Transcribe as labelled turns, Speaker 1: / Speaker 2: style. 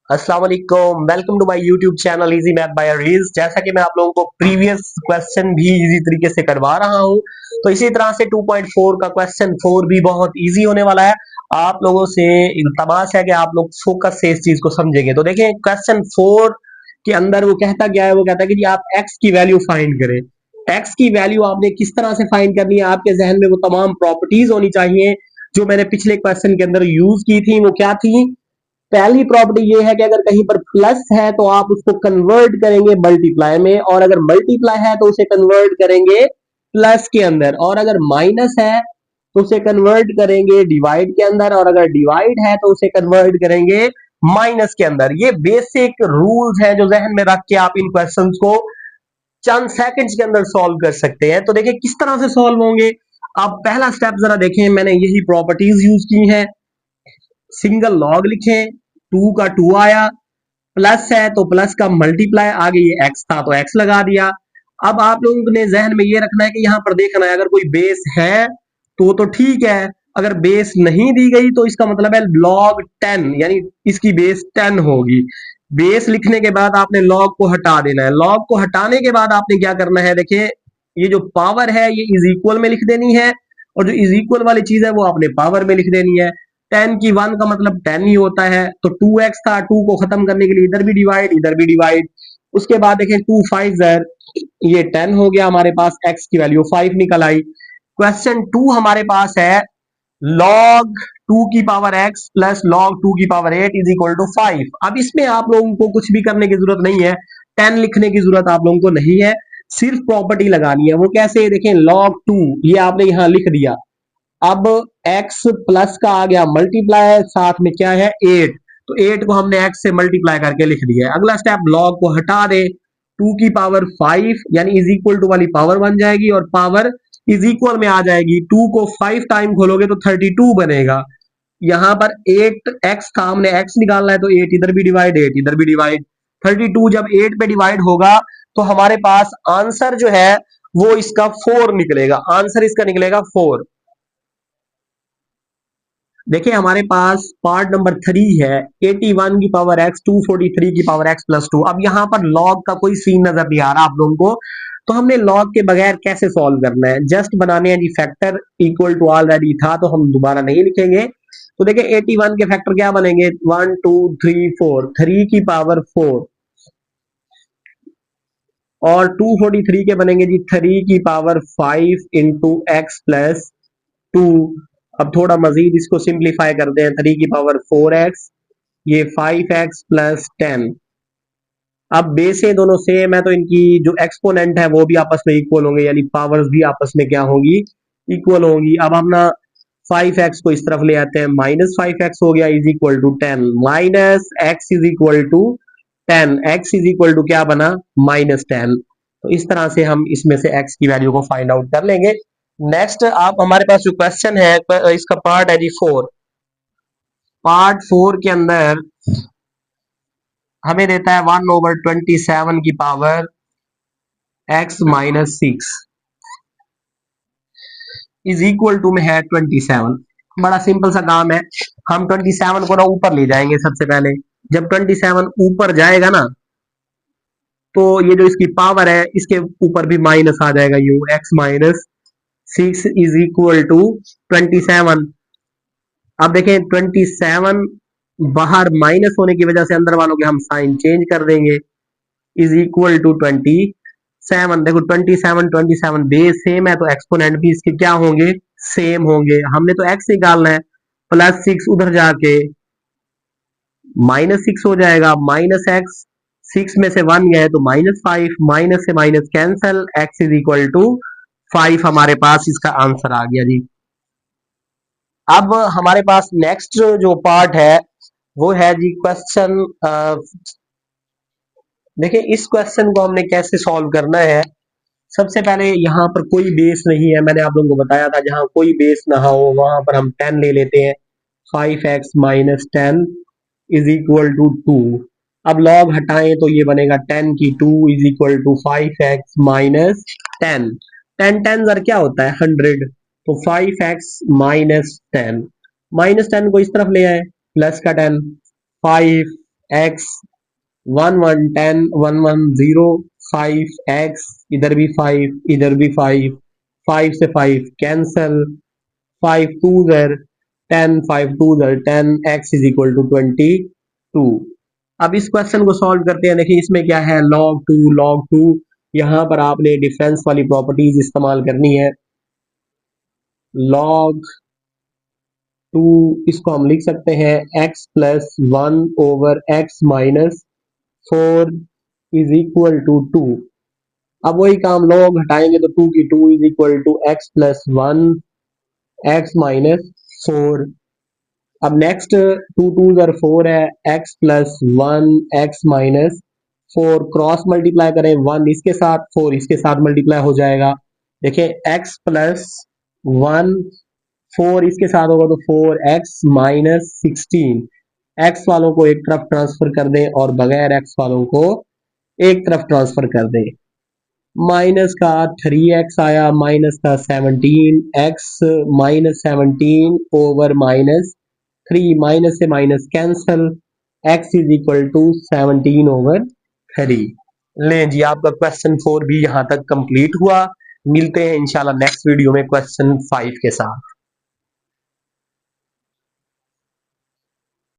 Speaker 1: अस्सलाम वालेकुम, welcome to my YouTube channel easy math by Riz. जैसा कि मैं आप लोगों को प्रीवियस क्वेश्चन भी इजी तरीके से करवा रहा हूं, तो इसी तरह से 2.4 का क्वेश्चन 4 भी बहुत इजी होने वाला है। आप लोगों से इल्तमास है कि आप लोग फोकस से इस चीज को समझेंगे। तो देखें, क्वेश्चन 4 के अंदर वो कहता क्या है, वो कहता है कि जी आप एक्स की वैल्यू फाइंड करें। एक्स की वैल्यू आपने किस तरह से फाइंड करनी है, आपके जहन में वो तमाम प्रॉपर्टीज होनी चाहिए जो मैंने पिछले क्वेश्चन के अंदर यूज की थी। वो क्या थी? पहली प्रॉपर्टी ये है कि अगर कहीं पर प्लस है तो आप उसको कन्वर्ट करेंगे मल्टीप्लाई में, और अगर मल्टीप्लाई है तो उसे कन्वर्ट करेंगे प्लस के अंदर, और अगर माइनस है तो उसे कन्वर्ट करेंगे डिवाइड के अंदर, और अगर डिवाइड है तो उसे कन्वर्ट करेंगे माइनस के अंदर। ये बेसिक रूल्स हैं जो जहन में रख के आप इन क्वेश्चंस को चंद सेकंड्स के अंदर सॉल्व कर सकते हैं। तो देखिए किस तरह से सॉल्व होंगे। आप पहला स्टेप जरा देखें, मैंने यही प्रॉपर्टीज यूज की हैं। सिंगल लॉग लिखें, 2 का 2 आया, प्लस है तो प्लस का मल्टीप्लाई, आगे ये एक्स था तो एक्स लगा दिया। अब आप लोगों ने जहन में ये रखना है कि यहां पर देखना है, अगर कोई बेस है तो ठीक है, अगर बेस नहीं दी गई तो इसका मतलब है log 10, यानी इसकी बेस 10 होगी। बेस लिखने के बाद आपने log को हटा देना है। log को हटाने के बाद आपने क्या करना है, देखिए ये जो पावर है ये इज इक्वल में लिख देनी है, और जो इज इक्वल वाली चीज है वो आपने पावर में लिख देनी है। 10 की 1 का मतलब 10 ही होता है, तो 2x था, 2 को खत्म करने के लिए इधर भी डिवाइड इधर भी डिवाइड। उसके बाद देखें 2 5 जर, ये 10 हो गया, हमारे पास x की वैल्यू 5 निकल आई। क्वेश्चन 2 हमारे पास है log 2 की पावर x प्लस log 2 की पावर 8 इज इक्वल टू 5। अब इसमें आप लोगों को कुछ भी करने की जरूरत नहीं है, 10 लिखने की जरूरत आप लोगों को नहीं है, सिर्फ प्रॉपर्टी लगानी है। वो कैसे? देखें log 2 ये आपने यहां लिख दिया, अब x प्लस का आ गया मल्टीप्लाई, साथ में क्या है 8, तो 8 को हमने x से मल्टीप्लाई करके लिख दिया है। अगला स्टेप, log को हटा दे, 2 की पावर 5 यानी इज इक्वल टू वाली पावर बन जाएगी और पावर इज इक्वल में आ जाएगी। 2 को 5 टाइम खोलोगे तो 32 बनेगा। यहां पर 8x था, हमने x निकालना है, तो 8 इधर भी डिवाइड 8 इधर भी डिवाइड। 32 जब 8 पे डिवाइड होगा तो हमारे पास आंसर जो है वो इसका 4 निकलेगा। आंसर इसका निकलेगा 4। देखिए हमारे पास पार्ट नंबर 3 है, 81 की पावर x 243 की पावर x प्लस 2। अब यहां पर log का कोई सीन नजर नहीं आ रहा आप लोगों को, तो हमने log के बगैर कैसे सॉल्व करना है, जस्ट बनाने हैं जी फैक्टर। इक्वल टू ऑलरेडी था तो हम दोबारा नहीं लिखेंगे। तो देखिए 81 के फैक्टर क्या बनेंगे, 1 2 3 4, 3 की पावर 4, और 243 के बनेंगे जी 3 की पावर 5 इंटू एक्स प्लस 2। अब थोड़ा मजीद इसको सिंप्लीफाई करते हैं, 3 की पावर 4x, ये 5x प्लस 10। अब बेसे दोनों सेम है तो इनकी जो एक्सपोनेंट है वो भी आपस में इक्वल होंगे, यानी पावर्स भी आपस में क्या होंगी, इक्वल होंगी। अब हम ना 5x को इस तरफ ले आते हैं, माइनस 5x हो गया is equal to 10, minus x is equal to 10, x is equal to क्या बना, -10। तो इस तरह से हम इसमें से x की वैल्यू को फाइंड आउट कर लेंगे। नेक्स्ट आप हमारे पास जो क्वेश्चन है इसका पार्ट है जी 4। पार्ट 4 के अंदर हमें देता है 1/27 की power x minus 6 is equal to में है 27। बड़ा सिंपल सा काम है, हम 27 को ना ऊपर ले जाएंगे सबसे पहले। जब 27 ऊपर जाएगा ना तो ये जो इसकी पावर है इसके ऊपर भी माइनस आ जाएगा, you x minus 6 is equal to 27। अब देखें 27 बाहर माइनस होने की वजह से अंदर वालों के हम साइन चेंज कर देंगे, इज इक्वल टू 27। देखो 27 बेस सेम है तो एक्सपोनेंट भी इसके क्या होंगे, सेम होंगे। हमने तो x निकालना है, प्लस 6 उधर जाके -6 हो जाएगा, माइनस एक्स, 6 में से 1 गए तो -5, माइनस से minus cancel, x is equal to 5 हमारे पास इसका आंसर आ गया जी। अब हमारे पास नेक्स्ट जो पार्ट है वो है जी क्वेश्चन। देखिए इस क्वेश्चन को हमने कैसे सॉल्व करना है। सबसे पहले यहाँ पर कोई बेस नहीं है, मैंने आप लोगों को बताया था जहां कोई बेस ना हो वहां पर हम 10 ले लेते हैं। 5x minus 10 is equal to 2। अब लॉग हटाएं तो ये बनेगा 10 की 2 is equal to 5x minus 10। 10 10 जर क्या होता है 100, तो 5x माइनस 10, -10 को इस तरफ ले आए, प्लस का 10, 5 एक्स 1 1 10 1 1 0 5 एक्स, इधर भी 5 इधर भी 5, 5 से 5 कैंसल, 5 2 जर 10, 5 2 जर 10, एक्स इज इक्वल टू 22। अब इस क्वेश्चन को सॉल्व करते हैं। देखिए इसमें क्या है, log 2 यहाँ पर आपने डिफरेंस वाली प्रॉपर्टीज इस्तेमाल करनी है। log 2 इसको हम लिख सकते हैं x plus 1/x - 4 is equal to 2। अब वही काम, log हटाएंगे तो 2 की 2 is equal to x plus 1 x - 4। अब नेक्स्ट 2 2 जर 4 है, x plus 1 x - 4 cross multiply करें, 1 इसके साथ 4 इसके साथ मल्टीप्लाई हो जाएगा। देखिए x प्लस 1 4 इसके साथ होगा तो 4x - 16। एक्स वालों को एक तरफ ट्रांसफर कर दें और बगैर एक्स वालों को एक तरफ ट्रांसफर कर दें। माइनस का 3x आया, माइनस का 17, x -17 ओवर -3, माइनस से minus cancel, x is equal to 17/3। लें जी, आपका क्वेश्चन 4 भी यहाँ तक कंप्लीट हुआ। मिलते हैं इंशाल्लाह नेक्स्ट वीडियो में क्वेश्चन 5 के साथ।